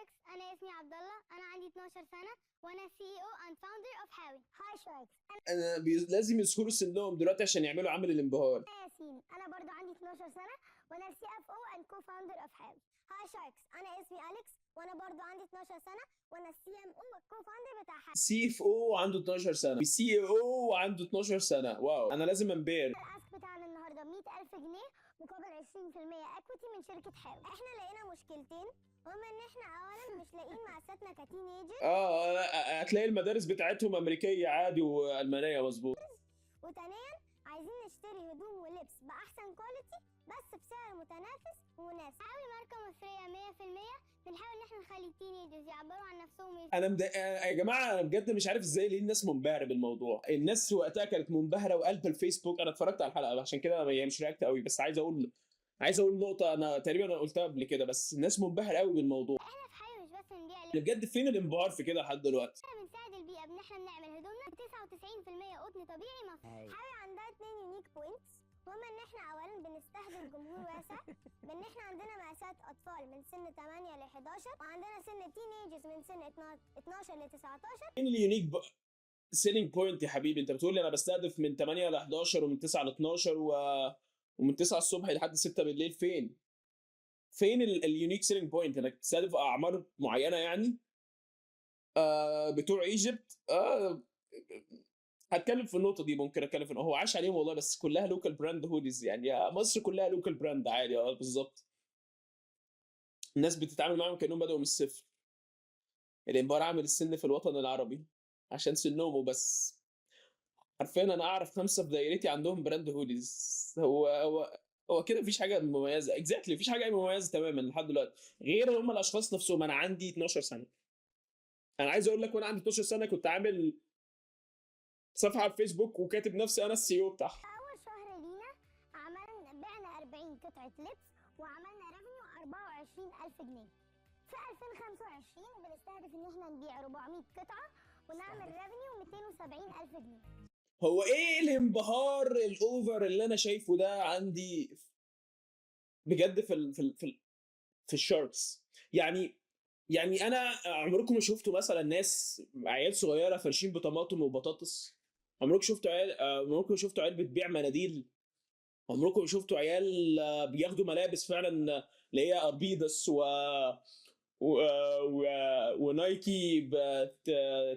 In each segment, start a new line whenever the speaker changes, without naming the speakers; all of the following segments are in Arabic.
شاركس، أنا اسمي عبد الله، أنا عندي 12 سنة وأنا CEO and founder of حاوي. هاي شاركس،
انا لازم يذكروا سنهم دلوقتي عشان يعملوا عمل الانبهار.
أنا ياسين، أنا برضو عندي 12 سنة وأنا CFO and co-founder of حاوي. هاي شاركس، أنا اسمي أليكس وأنا برضو عندي 12 سنة وأنا CMO والco-founder بتاع حاوي.
CFO عنده 12 سنه CEO عنده 12 سنه. واو، انا لازم انبهر.
الاسك بتاعنا النهارده 100,000 جنيه مقابل 20% اكويتي من شركه حاوي. احنا لقينا مشكلتين، هما ان احنا اولا مش لاقيين مقاساتنا كتينيجر،
هتلاقي المدارس بتاعتهم امريكيه عادي والمانيه مظبوط.
وثانيا عايزين نشتري هدوم ولبس باحسن كواليتي بس بسعر متنافس ومناسب. حاوي ماركه مصريه 100%، بنحاول ان احنا نخلي التينيجرز يعبروا عن نفسهم.
يا جماعه، انا بجد مش عارف ازاي ليه الناس منبهره بالموضوع. الناس وقتها كانت منبهره وقلب الفيسبوك. انا اتفرجت على الحلقه عشان كده هي مش رياكت قوي، بس عايز اقول نقطه انا تقريبا قلتها قبل كده، بس الناس منبهره قوي بالموضوع.
احنا في حاوي مش بس نبيع
بجد فين الانبهار في كده لحد دلوقتي؟
احنا بنساعد البيئه بان احنا بنعمل هدومنا ب 99% قطن طبيعي مصري. حاوي عندها 2 يونيك بوينتس، هما ان احنا اولا بنستهدف جمهور واسع، بان احنا عندنا مقاسات اطفال من سن 8 ل 11 وعندنا سن تينيجرز من سن 12 ل 19.
فين اليونيك سيلينج بوينت يا حبيبي؟ انت بتقول لي انا بستهدف من 8 ل 11 ومن 9 ل 12 ومن 9 الصبح لحد 6 بالليل. فين اليونيك سيلينج بوينت؟ انك بتستهدف اعمار معينه يعني؟ بتوع ايجيبت. هتكلم في النقطه دي، ممكن اتكلم في هو عاش عليهم والله، بس كلها لوكال براند هوديز يعني. مصر كلها لوكال براند عادي. بالظبط. الناس بتتعامل معاهم كانهم بدأوا من الصفر. الانبهار عامل السن في الوطن العربي عشان سنهم وبس. حرفيا انا اعرف 5 في دايرتي عندهم براند هوديز. هو كده مفيش حاجه مميزه. اكزاكتلي مفيش حاجه مميزه تماما لحد دلوقتي غير هم الاشخاص نفسهم. انا عندي 12 سنه. انا عايز اقول لك، وانا عندي 12 سنه كنت عامل صفحه على الفيسبوك وكاتب نفسي انا CEO بتاعها.
اول شهر لينا بعنا 40 قطعه لبس وعملنا ريفينيو 24,000 جنيه. في 2025 بنستهدف ان احنا نبيع 400 قطعه ونعمل ريفينيو 270,000 جنيه.
هو ايه الانبهار الاوفر اللي انا شايفه ده عندي بجد في الشارتس؟ يعني انا عمركم ما شفتوا مثلا ناس عيال صغيره فرشين بطماطم وبطاطس؟ عمركم شفتوا عيال بتبيع مناديل؟ عمركم شفتوا عيال بياخدوا ملابس فعلا اللي هي ابيدس و... و... ونايكي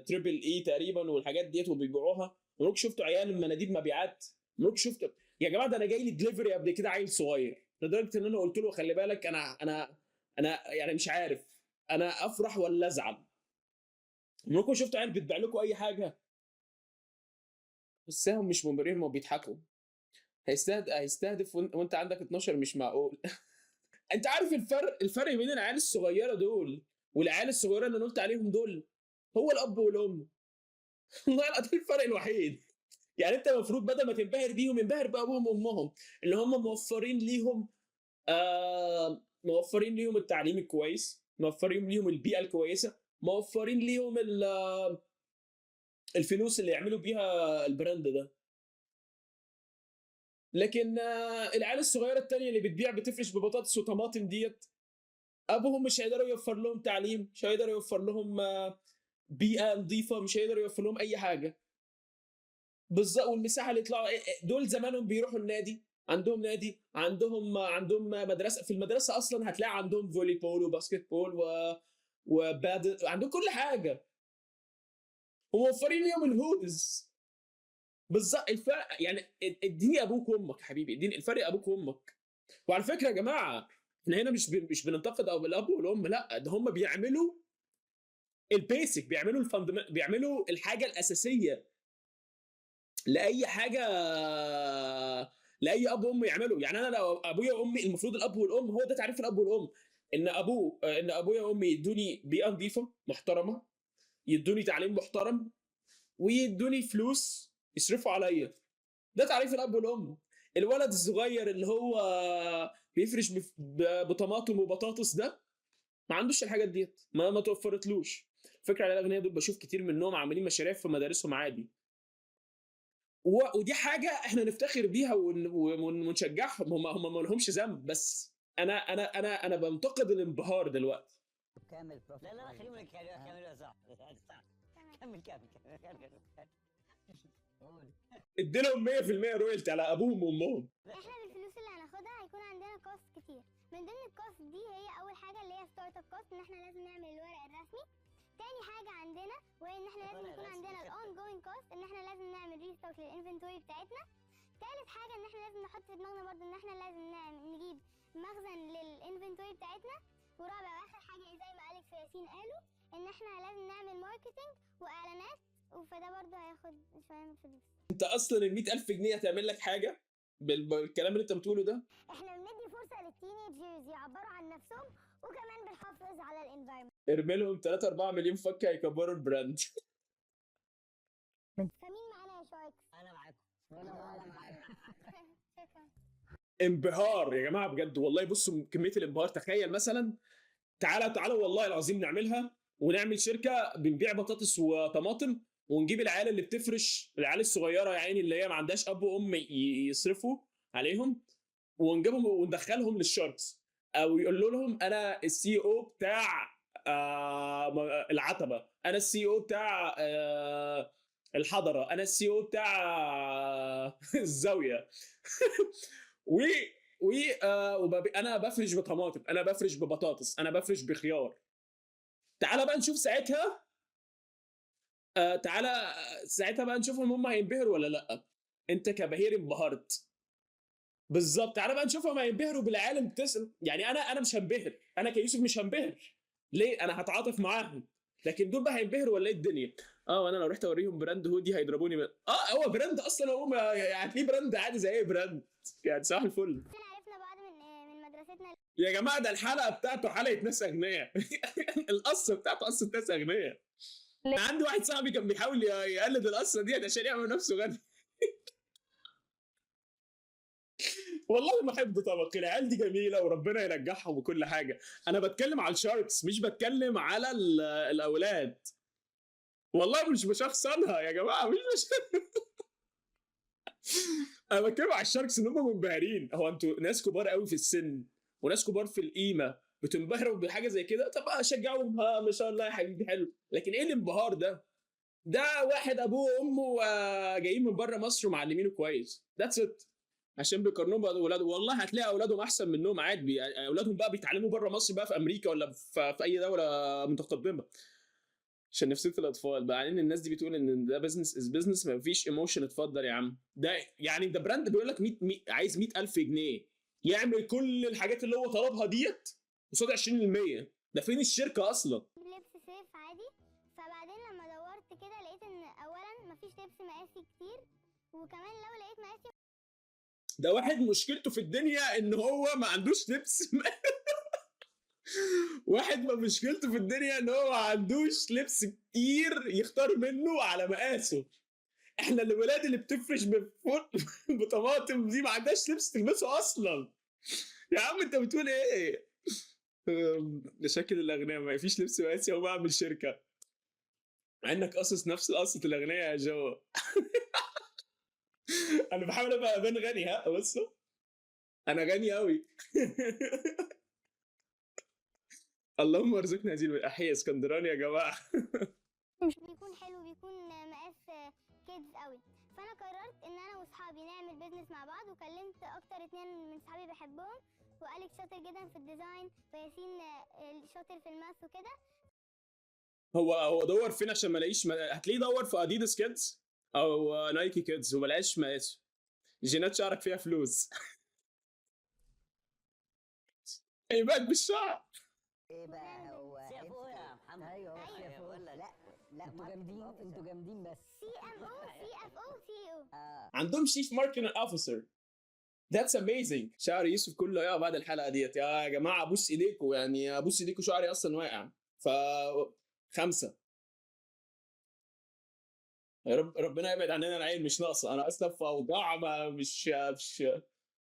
تريبل اي تقريبا والحاجات ديت وبيبيعوها؟ عمركم شفتوا عيال مناديل مبيعات؟ عمركم شفتوا يا جماعه؟ ده انا جاي لي دليفري قبل كده عيل صغير، لدرجه ان انا قلت له خلي بالك، انا يعني مش عارف انا افرح ولا ازعل. عمركم شفتوا عيال بتبيع لكم اي حاجه؟ بس هم مش مبررين، هم بيضحكوا. هيستهدف وانت عندك 12؟ مش معقول. انت عارف الفرق بين العيال الصغيره دول والعيال الصغيره اللي انا قلت عليهم دول؟ هو الاب والام. والله ده الفرق الوحيد. يعني انت المفروض بدل ما تنبهر بيهم انبهر بابوهم وامهم، اللي هم موفرين ليهم التعليم الكويس، موفرين ليهم البيئه الكويسه، موفرين ليهم الفلوس اللي يعملوا بيها البراند ده. لكن العيال الصغيره التانية اللي بتبيع بتفرش ببطاطس وطماطم ديت، ابوهم مش هيقدروا يوفر لهم تعليم، مش هيقدر يوفر لهم بيئه نظيفه، مش هيقدر يوفر لهم اي حاجه. بالظبط. والمساحه اللي يطلعوا دول زمانهم بيروحوا النادي، عندهم نادي، عندهم مدرسه. في المدرسه اصلا هتلاقي عندهم فولي بول وباسكت بول وبادل، عندهم كل حاجه وموفرين لهم الهودز. بالظبط. الفرق يعني اديني ابوك وامك يا حبيبي، اديني الفرق ابوك وامك. وعلى فكره يا جماعه، احنا هنا مش بننتقد او الاب والام، لا، ده هم بيعملوا البيسك، بيعملوا الحاجه الاساسيه لاي حاجه، لاي اب وام يعملوا. يعني انا لو ابويا وامي، المفروض الاب والام هو ده تعريف الاب والام، ان ابويا وامي يدوني بيئه نظيفه محترمه، يدوني تعليم محترم، ويدوني فلوس يصرفوا عليا. ده تعريف الاب والام. الولد الصغير اللي هو بيفرش بطماطم وبطاطس ده ما عندوش الحاجات ديت، ما توفرتلوش. فكره على الاغنياء دول بشوف كتير منهم عاملين مشاريع في مدارسهم عادي، ودي حاجه احنا نفتخر بيها ونشجعهم. هم ما لهمش ذنب، بس انا بنتقد الانبهار دلوقتي.
كامل بروفيت.
لا خليهم كامل صح.
تمام.
كمل. قول.
اديلهم 100% رويالتي على ابوهم وامهم.
احنا بالفلوس اللي هناخدها هيكون عندنا كوست كتير. من ضمن الكوست دي هي اول حاجه اللي هي ستارت اب كوست، ان احنا لازم نعمل الورق الرسمي. تاني حاجه عندنا وهي ان احنا لازم يكون عندنا الاون جوينج كوست، ان احنا لازم نعمل ريستوك للانفنتوري بتاعتنا. تالت حاجه ان احنا لازم نحط في دماغنا برضو ان احنا لازم نجيب مخزن للانفنتوري بتاعتنا. ورابع واخر حاجه زي ما اليكس وياسين قالوا ان احنا لازم نعمل ماركتنج واعلانات، فده برضو هياخد شويه من الفلوس.
انت اصلا ال 100,000 جنيه هتعمل لك حاجه بالكلام اللي انت بتقوله ده؟
احنا بندي فرصه للتينيجرز يعبروا عن نفسهم، وكمان بنحافظ على الانفايرمنت.
ارمي لهم 3 4 مليون فكه هيكبروا البراند.
فمين معانا يا شاركس؟
انا معاكم.
شكرا.
انبهار يا جماعه بجد والله. بصوا كميه الانبهار. تخيل مثلا، تعالى والله العظيم نعملها ونعمل شركه بنبيع بطاطس وطماطم، ونجيب العيال اللي بتفرش، العيال الصغيره يا عيني اللي هي ما عندهاش اب وام يصرفوا عليهم، ونجيبهم وندخلهم للشاركس، او يقول لهم انا السي او بتاع العتبه، انا السي او بتاع الحضره، انا السي او بتاع الزاويه. و انا بفرش بطماطم، انا بفرش ببطاطس، انا بفرش بخيار. تعالى بقى نشوف ساعتها، تعالى ساعتها بقى نشوفهم هم هينبهروا ولا لا. انت كبهير انبهرت بالظبط. تعالى بقى نشوفهم هينبهروا بالعالم بتسأل. يعني انا مش هنبهر، انا كيوسف مش هنبهر. ليه؟ انا هتعاطف معاهم، لكن دول بقى هينبهروا ولا ايه الدنيا؟ وانا لو رحت اوريهم براند هودي هيضربوني هو براند اصلا، هو يعني هتلاقيه براند عادي زي اي براند، يعني صباح الفل.
احنا عرفنا بعض من مدرستنا.
يا جماعه ده الحلقه بتاعته حلقه ناس اغنياء. القصه بتاعته قصه ناس اغنياء. عندي واحد صاحبي كان بيحاول يقلد القصه ديت عشان يعمل نفسه غني. والله ما حفظ طبق. العيال دي جميله وربنا ينجحهم وكل حاجه. انا بتكلم على الشاركس مش بتكلم على الاولاد. والله مش بشخصنها يا جماعه، مش انا بتكلم على الشاركس ان هم منبهرين. هو انتوا ناس كبار قوي في السن وناس كبار في القيمه بتنبهروا بحاجه زي كده، طب اشجعهم. ما شاء الله يا حبيبي حلو، لكن ايه الانبهار ده؟ ده واحد ابوه وامه جايين من بره مصر ومعلمينه كويس، ذاتس ات، عشان بيقارنوهم باولاده. والله هتلاقي اولادهم احسن منهم عادي. اولادهم بقى بيتعلموا بره مصر بقى في امريكا ولا في اي دوله متقدمه، عشان نفسيه الاطفال. بعدين الناس دي بتقول ان ده بزنس از بزنس، ما فيش ايموشن. اتفضل يا عم. ده يعني ده براند بيقول لك 100 عايز 100,000 جنيه يعمل كل الحاجات اللي هو طلبها ديت قصاد 20%. ده فين الشركه اصلا؟
لبس صيف عادي. فبعدين لما دورت كده لقيت ان اولا مفيش لبس مقاسي كتير، وكمان لو لقيت مقاسي.
ده واحد مشكلته في الدنيا ان هو ما عندوش لبس. واحد ما مشكلته في الدنيا ان هو ما عندوش لبس كتير يختار منه على مقاسه. احنا الولاد اللي بتفرش بطماطم دي ما عندهاش لبس تلبسه اصلا. يا عم انت بتقول ايه؟ مشاكل الاغنياء ما فيش لبس مقاسي، هو بعمل شركه مع انك قصص نفس قصه الاغنياء يا جو. انا بحاول ابقى ابان غني. بصوا انا غني قوي. اللهم ارزقنا هذه الاحياء اسكندراني يا جماعه.
مش بيكون حلو، بيكون مقاس كيدز قوي. فانا قررت ان انا واصحابي نعمل بيزنس مع بعض، وكلمت اكتر 2 من صحابي بحبهم، واليكس شاطر جدا في الديزاين، وياسين شاطر في الماث وكده.
هو دور فين عشان ما الاقيش هتلاقيه دور في اديداس كيدز او نايكي كيدز وما لقاش مقاسه. جينات شعرك فيها فلوس. يبقى بالشعر.
ايه بقى هو
سي اف او يا محمد.
ايوه سي اف او.
ولا
لا
انتوا جامدين، انتوا جامدين بس.
سي ام او سي اف او سي او.
عندهم شيف ماركتنج اوفيسر. ذاتس اميزنج. شعر يوسف كله يقع بعد الحلقه ديت يا جماعه. ابوس ايديكم، يعني ابوس ايديكم، شعري اصلا واقع. 5. يا رب ربنا يبعد عننا العين، مش ناقصه. انا اصلا في اوجاع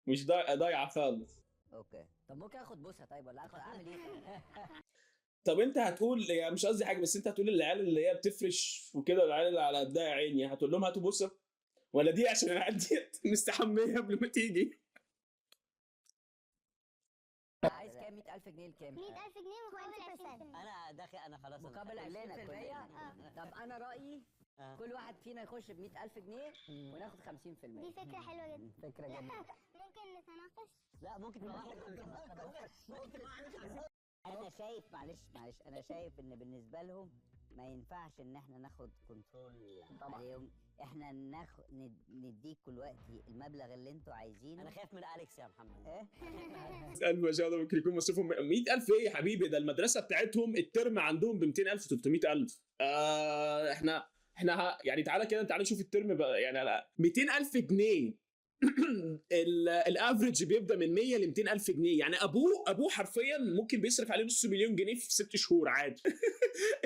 مش ضايعه خالص.
اوكي، طب ممكن اخد بوسه طيب ولا اعمل ايه؟
طب انت هتقول، يعني مش قصدي حاجه، بس انت هتقول للعيال اللي هي بتفرش وكده، العيال اللي على قدها يا عيني، هتقول لهم هاتوا بوسه؟ ولا دي عشان العيال ديت مستحميه قبل ما تيجي؟
عايز كام؟ 100,000 100000 جنيه لكام؟
100000 جنيه مقابل 20%.
انا داخل انا خلاص أنا
مقابل
داخل.
20%. طب انا رايي
آه.
كل واحد فينا يخش ب 100000 جنيه وناخد 50%.
دي فكرة حلوة جدا.
فكره جميله.
ممكن نتناقش؟
لا ممكن تبقى واحد انا شايف معلش انا شايف ان بالنسبه لهم ما ينفعش ان احنا ناخد كنترول عليهم. احنا نديك دلوقتي المبلغ اللي انتوا عايزينه. انا خايف من اليكس يا محمد. ايه
100000 ما شاء الله ممكن يكون مصروفهم 100000 ايه يا حبيبي؟ ده المدرسه بتاعتهم الترم عندهم ب 200000 300000. احنا يعني تعالى كده، تعالى نشوف الترم بقى يعني 200000 جنيه. الافريج بيبدا من 100 ل 200000 جنيه. يعني ابوه حرفيا ممكن بيصرف عليه نص مليون جنيه في 6 شهور عادي.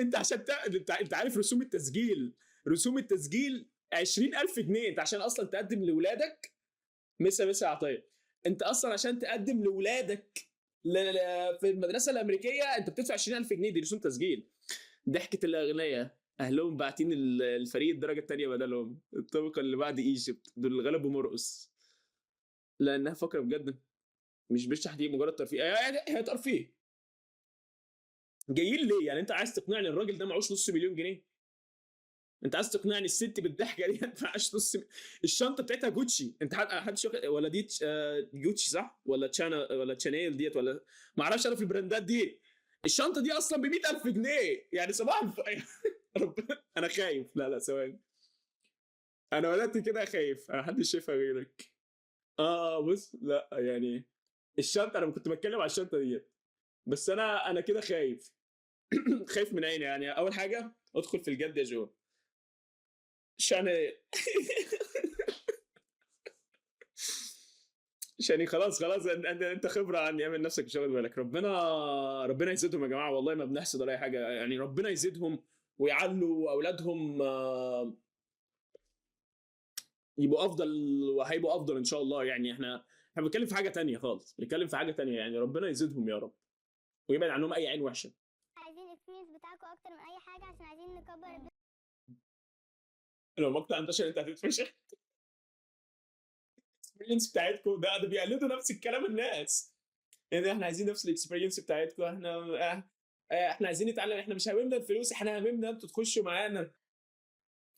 انت عشان انت عارف رسوم التسجيل 20000 جنيه. انت عشان اصلا تقدم لاولادك مسا عطيه، انت اصلا عشان تقدم لاولادك في المدرسه الامريكيه انت بتدفع 20000 جنيه. دي رسوم تسجيل. ضحكه الاغنياء اهلهم باعتين الفريق الدرجه الثانيه بدلهم. الطبقه اللي بعد ايجيبت دول اللي غلبوا مرقص لانها فكره بجد مش بيشرح دي مجرد ترفيه. هي ترفيه جايين ليه؟ يعني انت عايز تقنعني الراجل ده معوش نص مليون جنيه؟ انت عايز تقنعني الست بالضحكه دي ما معهاش الشنطه بتاعتها جوتشي؟ انت حد ولا دي جوتشي صح ولا تشانا ولا تشانيل ديت ولا ما اعرفش انا في البراندات دي. الشنطه دي اصلا ب 100000 جنيه. يعني صباح ربنا انا خايف. لا ثواني، انا ولدت كده خايف. انا محدش شايفها غيرك. بص لا يعني الشنطه انا كنت بتكلم على الشنطه ديت بس انا كده خايف. خايف من عيني. يعني اول حاجه ادخل في الجد يا جو شاني خلاص انت خبره عني. اعمل نفسك مش واخد بالك. ربنا يزيدهم يا جماعه. والله ما بنحسد ولا اي حاجه. يعني ربنا يزيدهم ويعلوا اولادهم يبقوا افضل وهيبقوا افضل ان شاء الله. يعني احنا بنتكلم في حاجه تانية خالص. بنتكلم في حاجه تانية. يعني ربنا يزيدهم يا رب ويبعد عنهم اي عين وحشه.
عايزين الاكسبيرينس بتاعكم اكتر من اي حاجه عشان عايزين نكبر
لو المقطع انتشر انت هتتفشخ. الاكسبيرينس بتاعتكم ده بيقلدوا نفس الكلام الناس. يعني احنا عايزين نفس الاكسبيرينس بتاعتكم. احنا عايزين نتعلم. احنا مش هاممنا الفلوس، احنا هاممنا انتوا تخشوا معانا.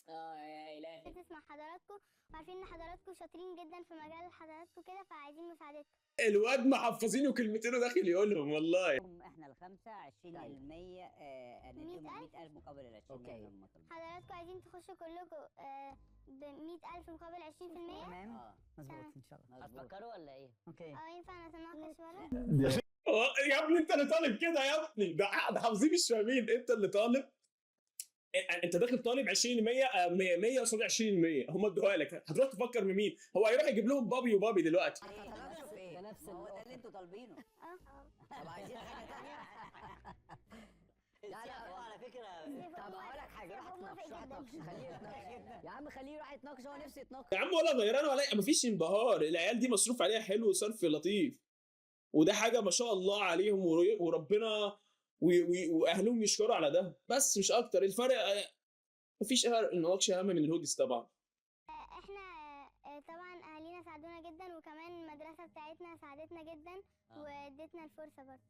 يا الهي.
نسمع حضراتكم وعارفين ان حضراتكم شاطرين جدا في مجال حضراتكم كده فعايزين مساعدتكم.
الواد محفظينه كلمتين وداخل يقولهم والله.
احنا الخمسه 20% نديهم 100000 مقابل ال 20
اوكي.
حضراتكم عايزين تخشوا كلكم ب 100000 مقابل 20%.
تمام
مظبوط
ان شاء الله.
هتفكروا ولا ايه؟
اوكي.
ينفع نتناقش ورا؟
يا ابني انت اللي طالب كده يا ابني. ده حافظين مش فاهمين. انت اللي طالب. انت داخل طالب 20% 100 قصاد 20%. هم ادوها لك. هتروح تفكر من مين؟ هو هيروح يجيب لهم بابي وبابي دلوقتي.
هتتناقشوا في ايه؟ ده اللي انتوا طالبينه. طب عايزين حاجه ثانيه؟ لا
هو على فكره
طب اقول لك حاجه. روح اتناقش خليه يتناقش. يا عم خليه يروح يتناقش. هو نفسه يتناقش.
يا عم ولا غيران ولا مفيش انبهار. العيال دي مصروف عليها حلو وصرف لطيف وده حاجه ما شاء الله عليهم وربنا واهلهم يشكروا على ده بس مش اكتر. الفرق مفيش نقاش اهم من الهوديز طبعا.
احنا طبعا اهالينا ساعدونا جدا وكمان المدرسه بتاعتنا ساعدتنا جدا وادتنا الفرصه برضه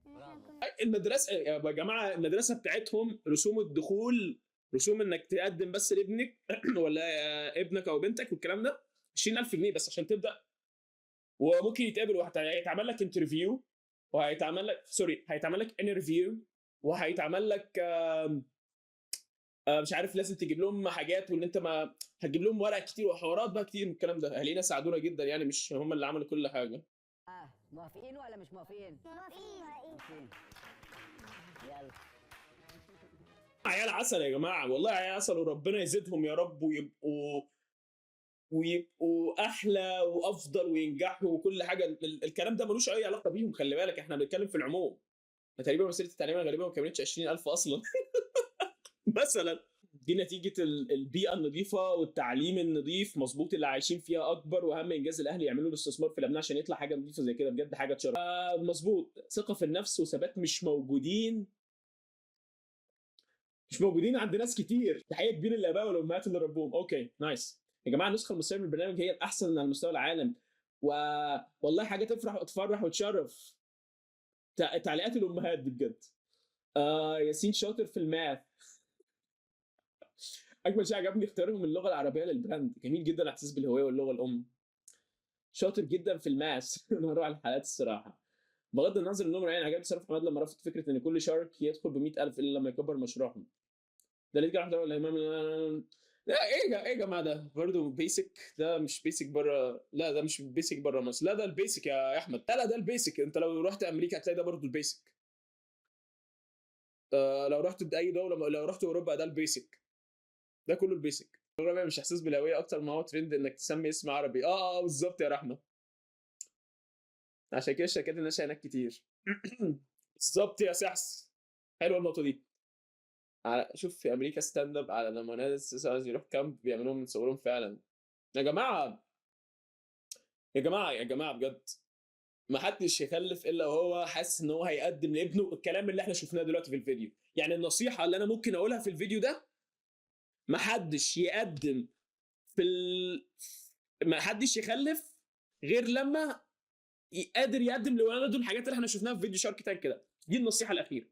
ان احنا نكون.
المدرسه يا جماعه المدرسه بتاعتهم رسوم الدخول، رسوم انك تقدم بس لابنك ولا ابنك او بنتك والكلام ده 20000 جنيه بس عشان تبدا. وممكن يتقابل وهيتعمل لك انترفيو وهيتعمل لك هيتعمل لك انترفيو وهيتعمل لك مش عارف لازم تجيب لهم حاجات وان انت ما هتجيب لهم ورق كتير وحوارات بقى كتير من الكلام ده. اهالينا ساعدونا جدا يعني مش هم اللي عملوا كل حاجه.
موافقين ولا مش موافقين؟
موافقين.
يلا
عيال عسل يا جماعه. والله عيال عسل وربنا يزيدهم يا رب ويبقوا احلى وافضل وينجحوا وكل حاجه. الكلام ده ملوش اي علاقه بيهم. خلي بالك احنا بنتكلم في العموم. تقريبا مسيره التعليم غالبا ما كملتش 20000 اصلا. مثلا دي نتيجه البيئه النظيفه والتعليم النظيف مظبوط اللي عايشين فيها. اكبر واهم انجاز الاهل يعملوا الاستثمار في الابناء عشان يطلع حاجه نظيفه زي كده بجد حاجه تشرف. مظبوط. ثقه في النفس وثبات مش موجودين عند ناس كتير. تحيه كبيره للاباء والامهات اللي ربوهم. اوكي نايس يا جماعه. النسخه المصريه من البرنامج هي الاحسن على مستوى العالم والله حاجه تفرح وتفرح وتشرف. تعليقات الامهات دي بجد. ياسين شاطر في الماث. اجمل شيء عجبني اختيارهم اللغه العربيه للبراند، جميل جدا احساس بالهويه واللغه الام. شاطر جدا في الماس. انا هروح على الحلقات الصراحه. بغض النظر انهم يعني عجبني صرف حماد لما رفض فكره ان كل شارك يدخل ب 100,000 الا لما يكبر مشروعهم. ده اللي كده ولا امام. لا ايه يا جماعه، ده برضه بيسك، ده مش بيسك بره، لا ده مش بيسك بره مصر، لا ده البيسك يا احمد، لا ده البيسك. انت لو رحت امريكا هتلاقي ده برضه البيسك. لو رحت اي دوله، لو رحت اوروبا ده البيسك، ده كله البيسك. الرابع مش احساس بالهويه اكتر ما هو ترند انك تسمي اسم عربي. بالظبط يا رحمه، عشان كده الشركات الناشئه هناك كتير. بالظبط يا سحس، حلوه النقطه دي. شوف في امريكا ستاند اب على لما ناس عايز يروح كامب بيعملوهم من صورهم فعلا. يا جماعه يا جماعه بجد، ما حدش يخلف الا وهو حاسس ان هو هيقدم لابنه الكلام اللي احنا شفناه دلوقتي في الفيديو. يعني النصيحه اللي انا ممكن اقولها في الفيديو ده، ما حدش يقدم ما حدش يخلف غير لما قادر يقدم لولاده الحاجات اللي احنا شفناها في فيديو شارك تانك كده. دي النصيحه الاخيره.